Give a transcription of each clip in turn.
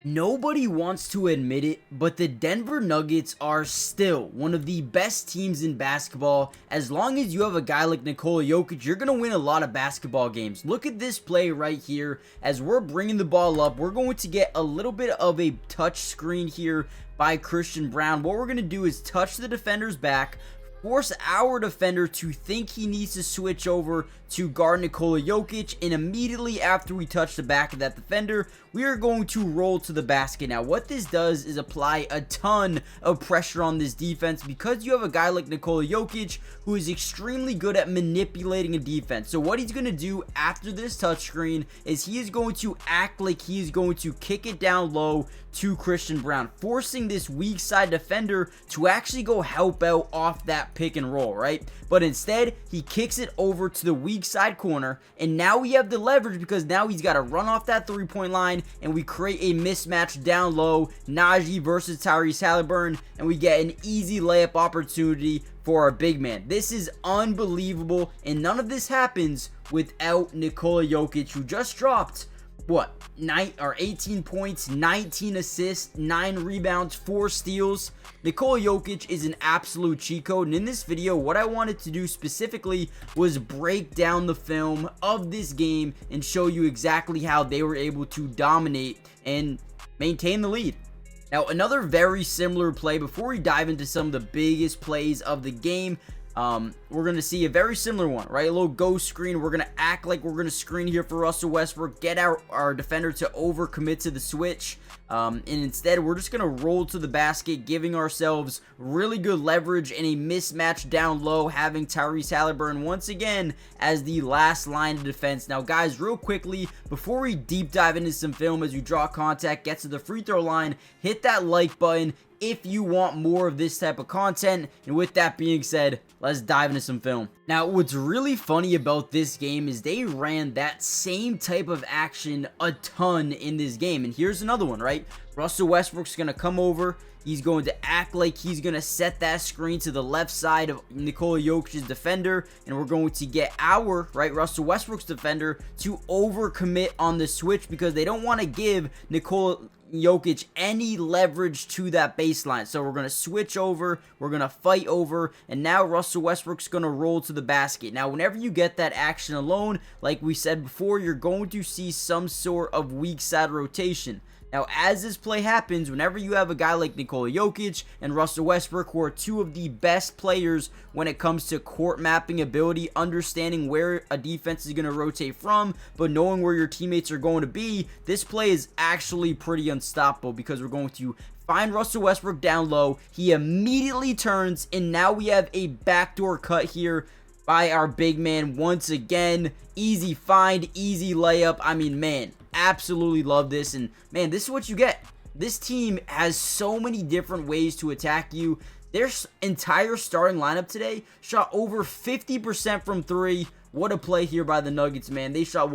Nobody wants to admit it, but the Denver Nuggets are still one of the best teams in basketball. As long as you have a guy like Nikola Jokic, you're going to win a lot of basketball games. Look at this play right here. As we're bringing the ball up, we're going to get a little bit of a touch screen here by Christian Braun. What we're going to do is touch the defender's back, force our defender to think he needs to switch over to guard Nikola Jokic, and immediately after we touch the back of that defender, we are going to roll to the basket. Now, what this does is apply a ton of pressure on this defense because you have a guy like Nikola Jokic who is extremely good at manipulating a defense. So what he's going to do after this touchscreen is he is going to act like he is going to kick it down low to Christian Braun, forcing this weak side defender to actually go help out off that pick and roll, right? But instead, he kicks it over to the weak side corner, and now we have the leverage because now he's got to run off that three-point line, and we create a mismatch down low, Najee versus Tyrese Halliburton, and we get an easy layup opportunity for our big man. This is unbelievable, and none of this happens without Nikola Jokic, who just dropped 18 points, 19 assists, 9 rebounds, 4 steals. Nikola Jokic is an absolute cheat code, and in this video, what I wanted to do specifically was break down the film of this game and show you exactly how they were able to dominate and maintain the lead. Now, another very similar play before we dive into some of the biggest plays of the game. We're going to see a very similar one, right? A little ghost screen. We're going to act like we're going to screen here for Russell Westbrook, get our defender to overcommit to the switch, and instead we're just going to roll to the basket, giving ourselves really good leverage and a mismatch down low, having Tyrese Halliburton once again as the last line of defense. Now, guys, real quickly, before we deep dive into some film, as you draw contact, get to the free throw line, hit that like button if you want more of this type of content. And with that being said, let's dive into some film. Now, what's really funny about this game is they ran that same type of action a ton in this game. And here's another one, right? Russell Westbrook's going to come over. He's going to act like he's going to set that screen to the left side of Nikola Jokic's defender. And we're going to get Russell Westbrook's defender to overcommit on the switch because they don't want to give Nikola Jokic any leverage to that baseline. So we're going to switch over, we're going to fight over, and now Russell Westbrook's going to roll to the basket. Now, whenever you get that action alone, like we said before, you're going to see some sort of weak side rotation. Now, as this play happens, whenever you have a guy like Nikola Jokic and Russell Westbrook, who are two of the best players when it comes to court mapping ability, understanding where a defense is going to rotate from, but knowing where your teammates are going to be, this play is actually pretty unstoppable because we're going to find Russell Westbrook down low. He immediately turns, and now we have a backdoor cut here by our big man once again. Easy find, easy layup. I mean, man, absolutely love this. And man, this is what you get. This team has so many different ways to attack you. Their entire starting lineup today shot over 50% from three. What a play here by the Nuggets, man. They shot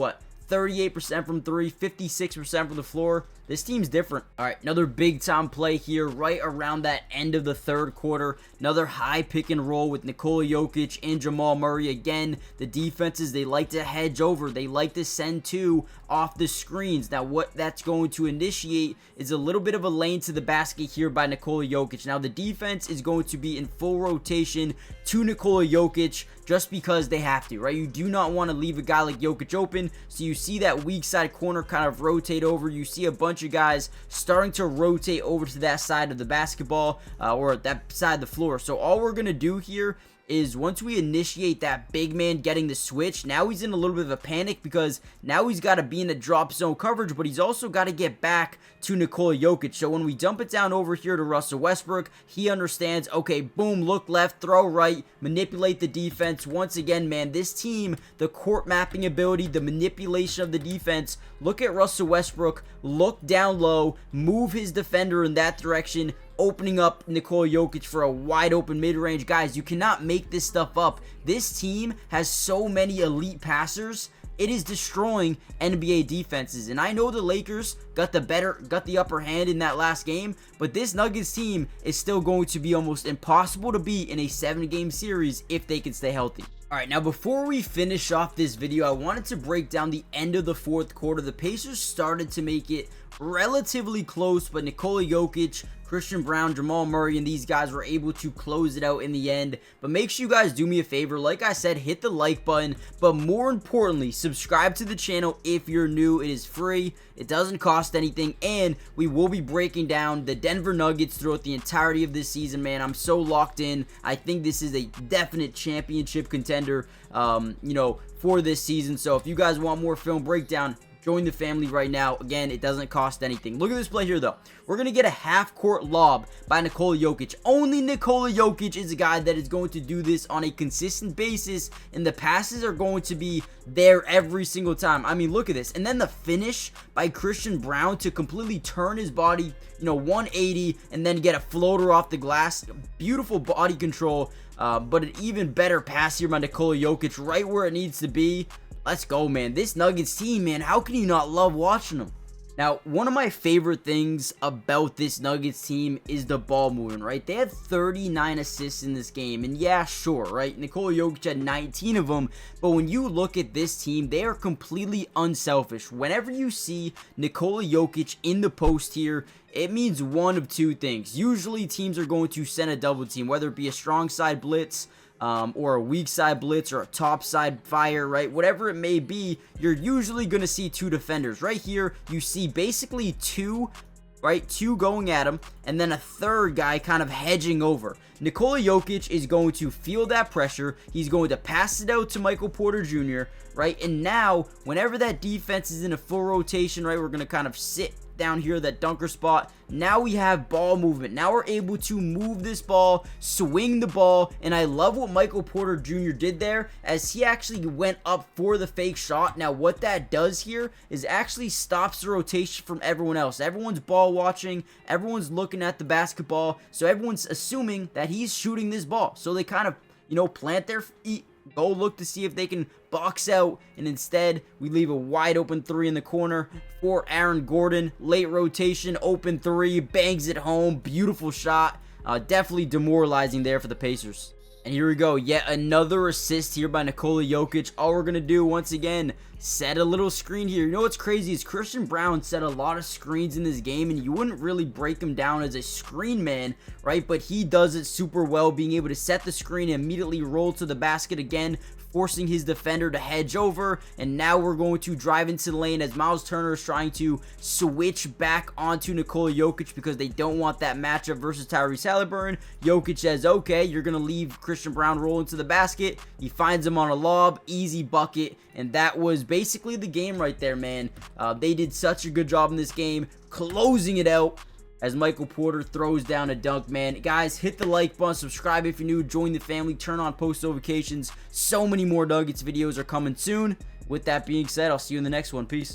38% from three, 56% from the floor. This team's different. All right, another big time play here right around that end of the third quarter. Another high pick and roll with Nikola Jokic and Jamal Murray. Again, the defenses, they like to hedge over. They like to send two off the screens. Now, what that's going to initiate is a little bit of a lane to the basket here by Nikola Jokic. Now, the defense is going to be in full rotation to Nikola Jokic just because they have to, right? You do not want to leave a guy like Jokic open. So you see that weak side corner kind of rotate over. You see a bunch of guys starting to rotate over to that side of the basketball or that side of the floor. So all we're going to do here is once we initiate that big man getting the switch, now he's in a little bit of a panic because now he's got to be in a drop zone coverage, but he's also got to get back to Nikola Jokic. So when we dump it down over here to Russell Westbrook, he understands, okay, boom, look left, throw right, manipulate the defense. Once again, man, this team, the court mapping ability, the manipulation of the defense, look at Russell Westbrook, look down low, move his defender in that direction, opening up Nikola Jokic for a wide open mid-range. Guys, you cannot make this stuff up. This team has so many elite passers. It is destroying NBA defenses. And I know the Lakers got the upper hand in that last game, but this Nuggets team is still going to be almost impossible to beat in a 7-game series if they can stay healthy. Alright, now before we finish off this video, I wanted to break down the end of the fourth quarter. The Pacers started to make it relatively close, but Nikola Jokic, Christian Brown, Jamal Murray, and these guys were able to close it out in the end. But make sure you guys do me a favor. Like I said, hit the like button, but more importantly, subscribe to the channel if you're new. It is free. It doesn't cost anything, and we will be breaking down the Denver Nuggets throughout the entirety of this season, man. I'm so locked in. I think this is a definite championship contender, for this season. So if you guys want more film breakdown, join the family right now. Again, it doesn't cost anything. Look at this play here, though. We're going to get a half-court lob by Nikola Jokic. Only Nikola Jokic is a guy that is going to do this on a consistent basis, and the passes are going to be there every single time. I mean, look at this. And then the finish by Christian Brown to completely turn his body, 180, and then get a floater off the glass. Beautiful body control, but an even better pass here by Nikola Jokic right where it needs to be. Let's go, man. This Nuggets team, man, how can you not love watching them? Now, one of my favorite things about this Nuggets team is the ball movement, right? They had 39 assists in this game, and yeah, sure, right? Nikola Jokic had 19 of them, but when you look at this team, they are completely unselfish. Whenever you see Nikola Jokic in the post here, it means one of two things. Usually, teams are going to send a double team, whether it be a strong side blitz, or a weak side blitz, or a top side fire, right? Whatever it may be, you're usually going to see two defenders. Right here, you see basically two going at him, and then a third guy kind of hedging over. Nikola Jokic is going to feel that pressure. He's going to pass it out to Michael Porter Jr., right? And now, whenever that defense is in a full rotation, right, we're going to kind of sit down here, that dunker spot. Now we have ball movement. Now we're able to move this ball, swing the ball, and I love what Michael Porter Jr. did there as he actually went up for the fake shot. Now what that does here is actually stops the rotation from everyone else. Everyone's ball watching, everyone's looking at the basketball, so everyone's assuming that he's shooting this ball. So they kind of, plant their feet, go look to see if they can box out, and instead we leave a wide open three in the corner for Aaron Gordon. Late rotation, open three, bangs it home. Beautiful shot. Definitely demoralizing there for the Pacers. And here we go, yet another assist here by Nikola Jokic. All we're going to do, once again, set a little screen here. You know what's crazy is Christian Brown set a lot of screens in this game, and you wouldn't really break him down as a screen man, right? But he does it super well, being able to set the screen and immediately roll to the basket again, forcing his defender to hedge over. And now we're going to drive into the lane as Miles Turner is trying to switch back onto Nikola Jokic because they don't want that matchup versus Tyrese Halliburton. Jokic says, okay, you're going to leave Christian Brown rolling to the basket. He finds him on a lob, easy bucket, and that was basically the game right there, man. They did such a good job in this game, closing it out as Michael Porter throws down a dunk, man. Guys, hit the like button, subscribe if you're new, join the family, turn on post notifications. So many more Nuggets videos are coming soon. With that being said, I'll see you in the next one. Peace.